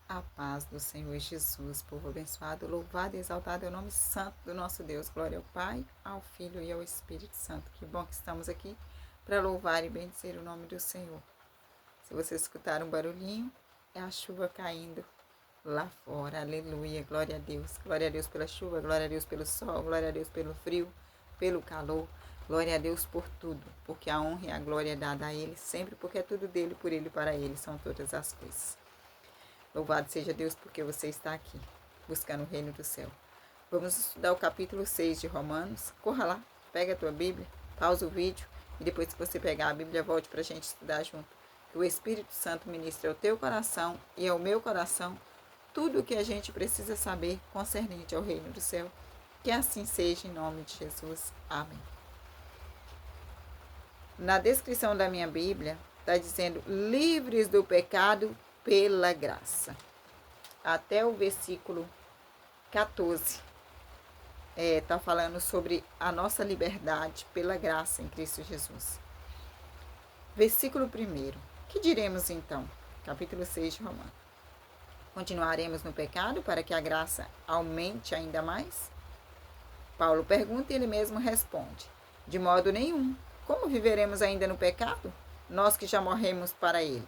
A paz do Senhor Jesus, povo abençoado, louvado e exaltado é o nome santo do nosso Deus. Glória ao Pai, ao Filho e ao Espírito Santo. Que bom que estamos aqui para louvar e bendizer o nome do Senhor. Se vocês escutaram um barulhinho, é a chuva caindo lá fora. Aleluia, glória a Deus. Glória a Deus pela chuva, glória a Deus pelo sol, glória a Deus pelo frio, pelo calor. Glória a Deus por tudo, porque a honra e a glória é dada a Ele sempre, porque é tudo dele, por Ele e para Ele são todas as coisas. Louvado seja Deus porque você está aqui, buscando o reino do céu. Vamos estudar o capítulo 6 de Romanos. Corra lá, pega a tua Bíblia, pausa o vídeo e depois que você pegar a Bíblia, volte para a gente estudar junto. Que o Espírito Santo ministre ao teu coração e ao meu coração tudo o que a gente precisa saber concernente ao reino do céu. Que assim seja em nome de Jesus. Amém. Na descrição da minha Bíblia, está dizendo livres do pecado pela graça. Até o versículo 14 está falando sobre a nossa liberdade pela graça em Cristo Jesus. Versículo 1. Que diremos então? Capítulo 6 de Romanos. Continuaremos no pecado para que a graça aumente ainda mais? Paulo pergunta e ele mesmo responde: de modo nenhum. Como viveremos ainda no pecado? Nós que já morremos para ele.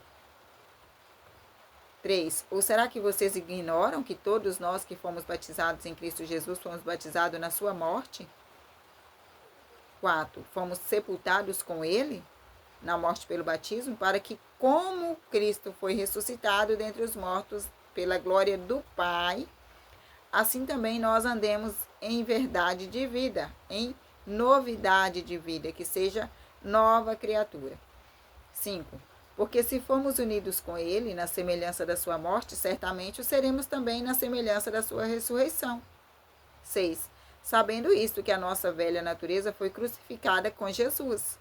3. Ou será que vocês ignoram que todos nós que fomos batizados em Cristo Jesus fomos batizados na sua morte? 4. Fomos sepultados com ele na morte pelo batismo, para que, como Cristo foi ressuscitado dentre os mortos pela glória do Pai, assim também nós andemos em verdade de vida, em novidade de vida, que seja nova criatura. 5. Porque se formos unidos com ele na semelhança da sua morte, certamente o seremos também na semelhança da sua ressurreição. 6. Sabendo isto, que a nossa velha natureza foi crucificada com Jesus,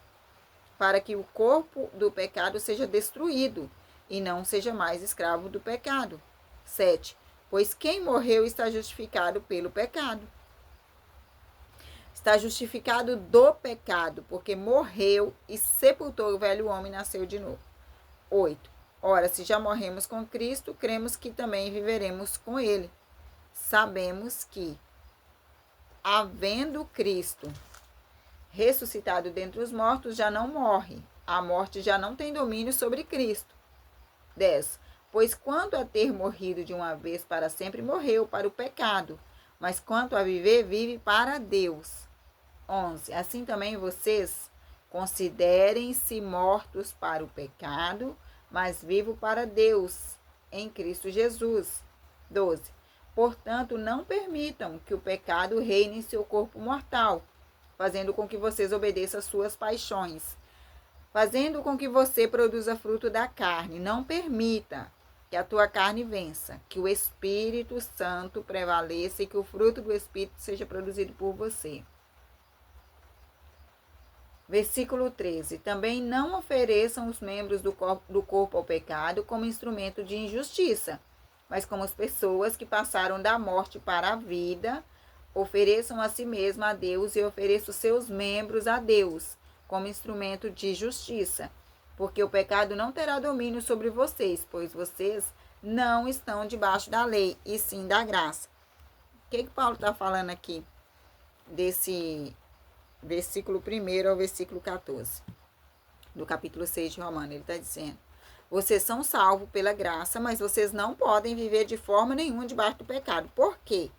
para que o corpo do pecado seja destruído e não seja mais escravo do pecado. 7. Pois quem morreu está justificado pelo pecado. Está justificado do pecado, porque morreu e sepultou o velho homem e nasceu de novo. 8. Ora, se já morremos com Cristo, cremos que também viveremos com ele. Sabemos que, havendo Cristo ressuscitado dentre os mortos, já não morre. A morte já não tem domínio sobre Cristo. 10. Pois quanto a ter morrido de uma vez para sempre, morreu para o pecado. Mas quanto a viver, vive para Deus. 11. Assim também vocês considerem-se mortos para o pecado, mas vivos para Deus, em Cristo Jesus. 12. Portanto, não permitam que o pecado reine em seu corpo mortal, fazendo com que vocês obedeçam às suas paixões, fazendo com que você produza fruto da carne. Não permita que a tua carne vença, que o Espírito Santo prevaleça e que o fruto do Espírito seja produzido por você. Versículo 13. Também não ofereçam os membros do corpo ao pecado como instrumento de injustiça, mas como as pessoas que passaram da morte para a vida, ofereçam a si mesmo a Deus e ofereçam seus membros a Deus como instrumento de justiça, porque o pecado não terá domínio sobre vocês, pois vocês não estão debaixo da lei, e sim da graça. O que Paulo está falando aqui desse versículo 1 ao versículo 14, do capítulo 6 de Romanos? Ele está dizendo: vocês são salvos pela graça, mas vocês não podem viver de forma nenhuma debaixo do pecado. Por quê?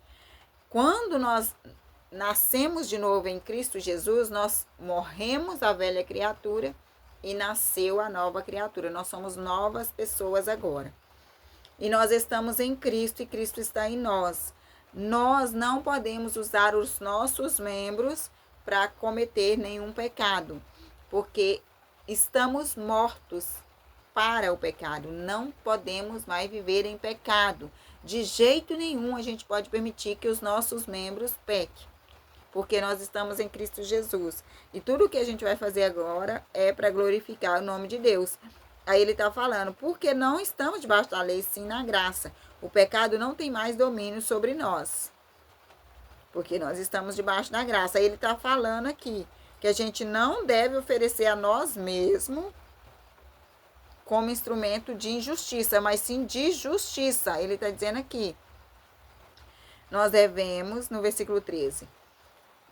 Quando nós nascemos de novo em Cristo Jesus, nós morremos a velha criatura e nasceu a nova criatura. Nós somos novas pessoas agora. E nós estamos em Cristo e Cristo está em nós. Nós não podemos usar os nossos membros para cometer nenhum pecado, porque estamos mortos para o pecado. Não podemos mais viver em pecado. De jeito nenhum a gente pode permitir que os nossos membros pequem, porque nós estamos em Cristo Jesus. E tudo que a gente vai fazer agora é para glorificar o nome de Deus. Aí ele está falando, porque não estamos debaixo da lei, sim na graça. O pecado não tem mais domínio sobre nós, porque nós estamos debaixo da graça. Aí ele está falando aqui que a gente não deve oferecer a nós mesmos como instrumento de injustiça, mas sim de justiça. Ele está dizendo aqui, nós devemos, no versículo 13,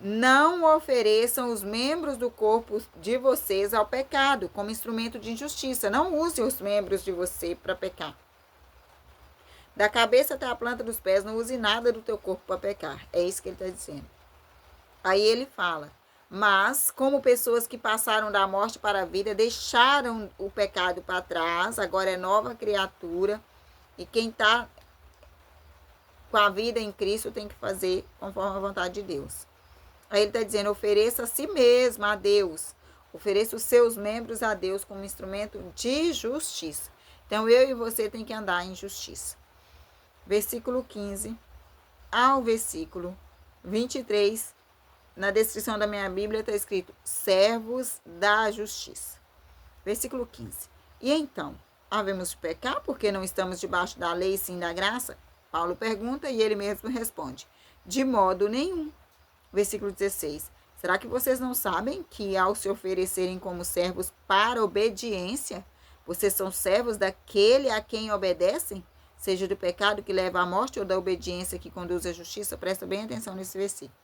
não ofereçam os membros do corpo de vocês ao pecado, como instrumento de injustiça. Não use os membros de você para pecar. Da cabeça até a planta dos pés, não use nada do teu corpo para pecar. É isso que ele está dizendo. Aí ele fala, mas como pessoas que passaram da morte para a vida, deixaram o pecado para trás, agora é nova criatura, e quem está com a vida em Cristo tem que fazer conforme a vontade de Deus. Aí ele está dizendo, ofereça a si mesmo a Deus, ofereça os seus membros a Deus como instrumento de justiça. Então eu e você tem que andar em justiça. Versículo 15 ao versículo 23, na descrição da minha Bíblia está escrito, servos da justiça. Versículo 15. E então, havemos de pecar porque não estamos debaixo da lei, sim da graça? Paulo pergunta e ele mesmo responde, de modo nenhum. Versículo 16. Será que vocês não sabem que ao se oferecerem como servos para obediência, vocês são servos daquele a quem obedecem? Seja do pecado que leva à morte ou da obediência que conduz à justiça? Presta bem atenção nesse versículo.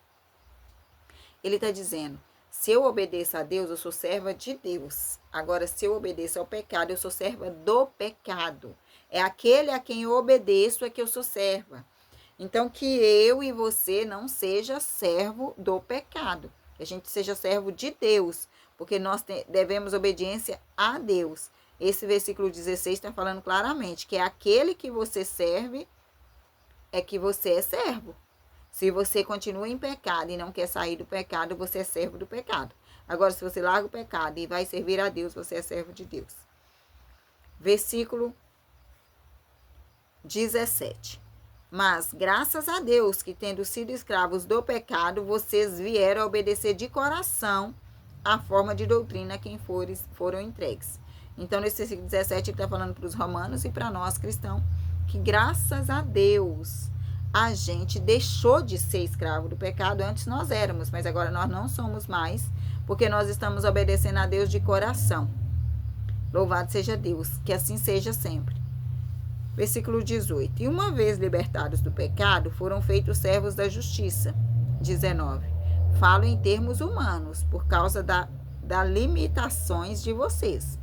Ele está dizendo, se eu obedeço a Deus, eu sou serva de Deus. Agora, se eu obedeço ao pecado, eu sou serva do pecado. É aquele a quem eu obedeço é que eu sou serva. Então, que eu e você não seja servo do pecado. Que a gente seja servo de Deus. Porque nós devemos obediência a Deus. Esse versículo 16 está falando claramente que é aquele que você serve, é que você é servo. Se você continua em pecado e não quer sair do pecado, você é servo do pecado. Agora, se você larga o pecado e vai servir a Deus, você é servo de Deus. Versículo 17. Mas, graças a Deus, que tendo sido escravos do pecado, vocês vieram a obedecer de coração a forma de doutrina a quem foram entregues. Então, nesse versículo 17, ele está falando para os romanos e para nós cristãos, que graças a Deus, a gente deixou de ser escravo do pecado. Antes nós éramos, mas agora nós não somos mais, porque nós estamos obedecendo a Deus de coração. Louvado seja Deus, que assim seja sempre. Versículo 18. E uma vez libertados do pecado, foram feitos servos da justiça. 19. Falo em termos humanos, por causa das limitações de vocês.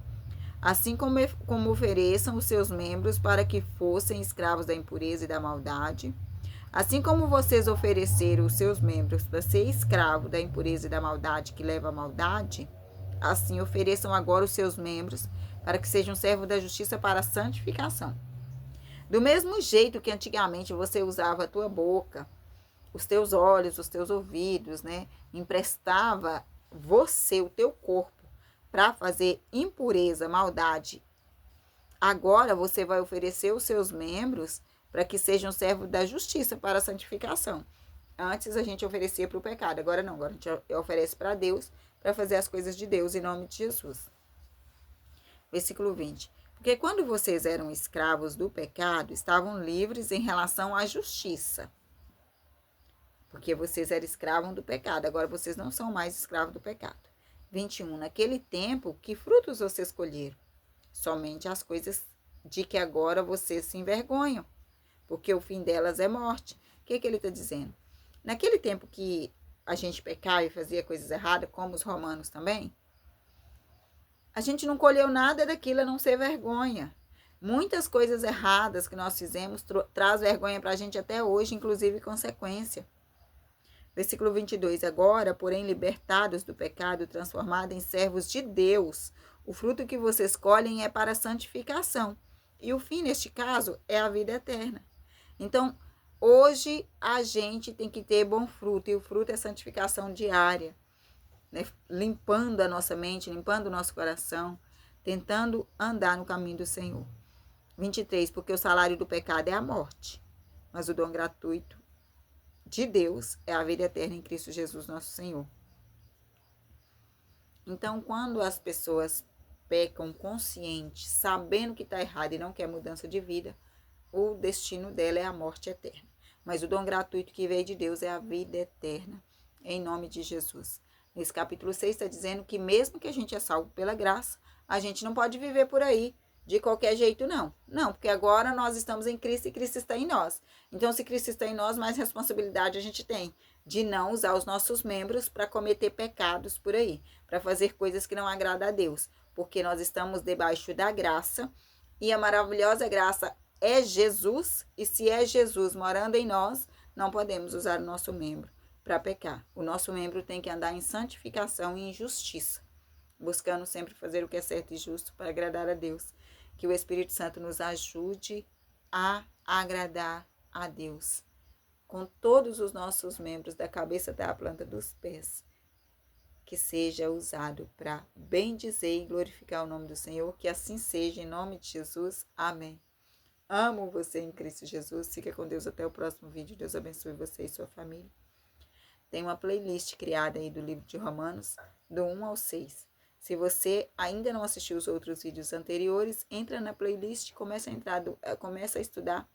Assim como ofereçam os seus membros para que fossem escravos da impureza e da maldade, assim como vocês ofereceram os seus membros para ser escravo da impureza e da maldade que leva à maldade, assim ofereçam agora os seus membros para que sejam servos da justiça para a santificação. Do mesmo jeito que antigamente você usava a tua boca, os teus olhos, os teus ouvidos, né? Emprestava você, o teu corpo, para fazer impureza, maldade. Agora você vai oferecer os seus membros para que sejam servos da justiça para a santificação. Antes a gente oferecia para o pecado, agora não, agora a gente oferece para Deus, para fazer as coisas de Deus, em nome de Jesus. Versículo 20. Porque quando vocês eram escravos do pecado, estavam livres em relação à justiça. Porque vocês eram escravos do pecado, agora vocês não são mais escravos do pecado. 21. Naquele tempo, que frutos vocês colheram? Somente as coisas de que agora vocês se envergonham, porque o fim delas é morte. O que ele está dizendo? Naquele tempo que a gente pecava e fazia coisas erradas, como os romanos também, a gente não colheu nada daquilo a não ser vergonha. Muitas coisas erradas que nós fizemos traz vergonha para a gente até hoje, inclusive consequência. Versículo 22. Agora, porém, libertados do pecado, transformados em servos de Deus, o fruto que vocês colhem é para a santificação. E o fim, neste caso, é a vida eterna. Então, hoje a gente tem que ter bom fruto, e o fruto é santificação diária, né? Limpando a nossa mente, limpando o nosso coração, tentando andar no caminho do Senhor. 23. Porque o salário do pecado é a morte, mas o dom gratuito de Deus é a vida eterna em Cristo Jesus, nosso Senhor. Então, quando as pessoas pecam conscientes, sabendo que está errado e não quer mudança de vida, o destino dela é a morte eterna. Mas o dom gratuito que veio de Deus é a vida eterna, em nome de Jesus. Nesse capítulo 6 está dizendo que mesmo que a gente é salvo pela graça, a gente não pode viver por aí de qualquer jeito, não. Não, porque agora nós estamos em Cristo e Cristo está em nós. Então, se Cristo está em nós, mais responsabilidade a gente tem de não usar os nossos membros para cometer pecados por aí, para fazer coisas que não agradam a Deus, porque nós estamos debaixo da graça e a maravilhosa graça é Jesus, e se é Jesus morando em nós, não podemos usar o nosso membro para pecar. O nosso membro tem que andar em santificação e em justiça, buscando sempre fazer o que é certo e justo para agradar a Deus. Que o Espírito Santo nos ajude a agradar a Deus com todos os nossos membros, da cabeça até a planta dos pés. Que seja usado para bendizer e glorificar o nome do Senhor. Que assim seja, em nome de Jesus. Amém. Amo você em Cristo Jesus. Fica com Deus até o próximo vídeo. Deus abençoe você e sua família. Tem uma playlist criada aí do livro de Romanos, do 1 ao 6. Se você ainda não assistiu os outros vídeos anteriores, entra na playlist, começa a estudar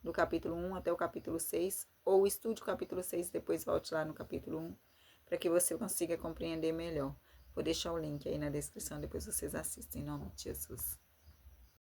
do capítulo 1 até o capítulo 6, ou estude o capítulo 6 e depois volte lá no capítulo 1, para que você consiga compreender melhor. Vou deixar o link aí na descrição, depois vocês assistem, em nome de Jesus.